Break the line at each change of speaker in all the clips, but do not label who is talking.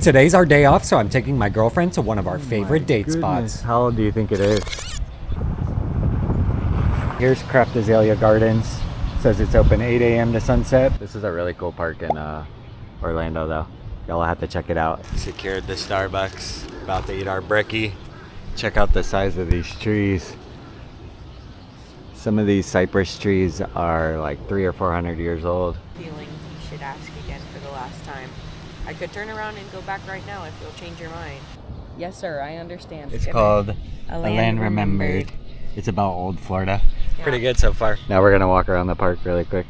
Today's our day off, so I'm taking my girlfriend to one of our favorite date spots.
How old do you think it is? Here's Craft Azalea Gardens. It says it's open 8 a.m. to sunset. This is a really cool park in Orlando though. Y'all have to check it out. Secured the Starbucks. About to eat our brekkie. Check out the size of these trees. Some of these cypress trees are like 300 or 400 years old.
Feeling you should ask again for the last time. I could turn around and go back right now if you'll change your mind. Yes, sir, I understand.
It's called A Land Remembered. It's about old Florida.
Yeah.
Pretty good so far. Now we're gonna walk around the park really quick.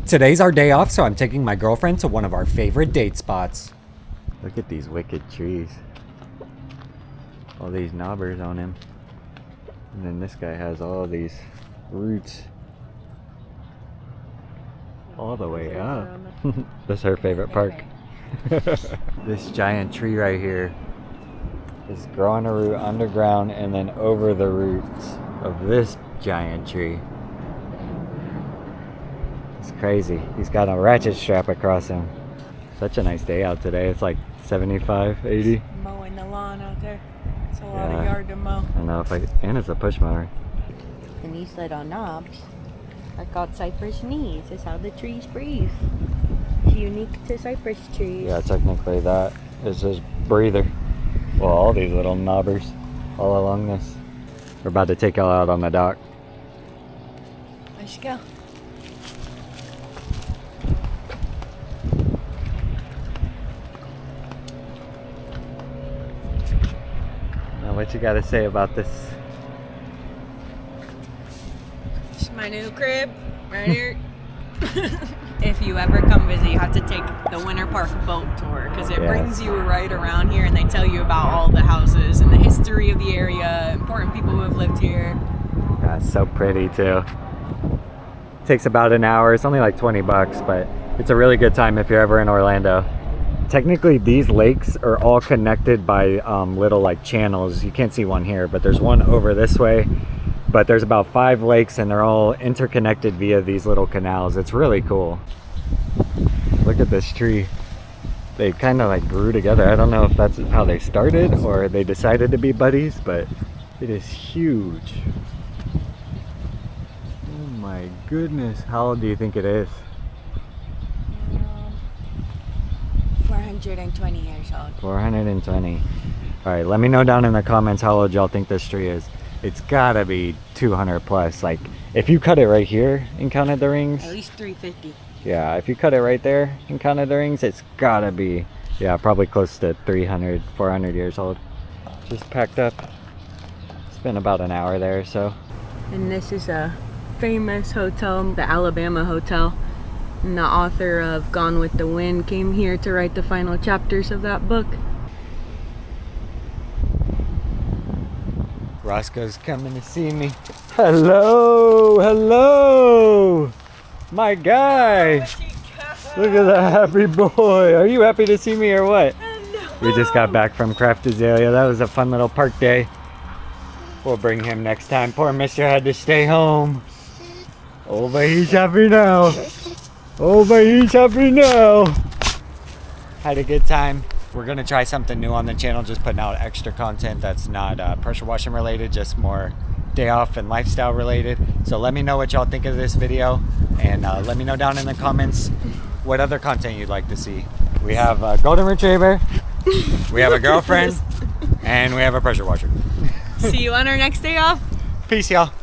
Today's our day off, so I'm taking my girlfriend to one of our favorite date spots.
Look at these wicked trees. All these knobbers on him. And then this guy has all these roots all the way up. That's her favorite park. This giant tree right here is growing a root underground and then over the roots of this giant tree. It's crazy. He's got a ratchet strap across him. Such a nice day out today. It's like 75, 80.
Mowing the lawn out there. It's a lot of yard to mow.
I know, and it's a push mower.
And these little knobs are called cypress knees. It's how the trees breathe. It's unique to cypress trees.
Yeah, technically that is his breather. Well, all these little knobbers all along this. We're about to take y'all out on the dock.
Let's go.
Now, what you gotta say about this?
It's my new crib right here. If you ever come visit, you have to take the Winter Park boat tour because it brings you right around here and they tell you about all the houses and the history of the area, important people who have lived here.
Yeah, it's so pretty too. Takes about an hour. It's only like 20 bucks, but it's a really good time if you're ever in Orlando. Technically, these lakes are all connected by little like channels. You can't see one here, but there's one over this way. But there's about 5 lakes and they're all interconnected via these little canals. It's really cool. Look at this tree. They kind of like grew together. I don't know if that's how they started or they decided to be buddies, but it is huge. Oh my goodness. How old do you think it is?
420 years old.
420. All right, let me know down in the comments how old y'all think this tree is. It's gotta be 200 plus. Like, if you cut it right here and counted the rings,
At least 350.
yeah, if you cut it right there and counted the rings, it's gotta be, yeah, probably close to 300, 400 years old. Just packed up. Spent about an hour there, so.
And this is a famous hotel, the Alabama Hotel. And the author of Gone with the Wind came here to write the final chapters of that book.
Roscoe's coming to see me. Hello, hello, my guy. Look at that happy boy. Are you happy to see me or what? We just got back from Craft Azalea. That was a fun little park day. We'll bring him next time. Poor mister had to stay home. Oh, but he's happy now. Oh, but he's happy now. Had a good time. We're gonna try something new on the channel, just putting out extra content that's not pressure washing related, just more day off and lifestyle related. So let me know what y'all think of this video, and let me know down in the comments what other content you'd like to see. We have a golden retriever, we have a girlfriend, and we have a pressure washer.
See you on our next day off.
Peace, y'all.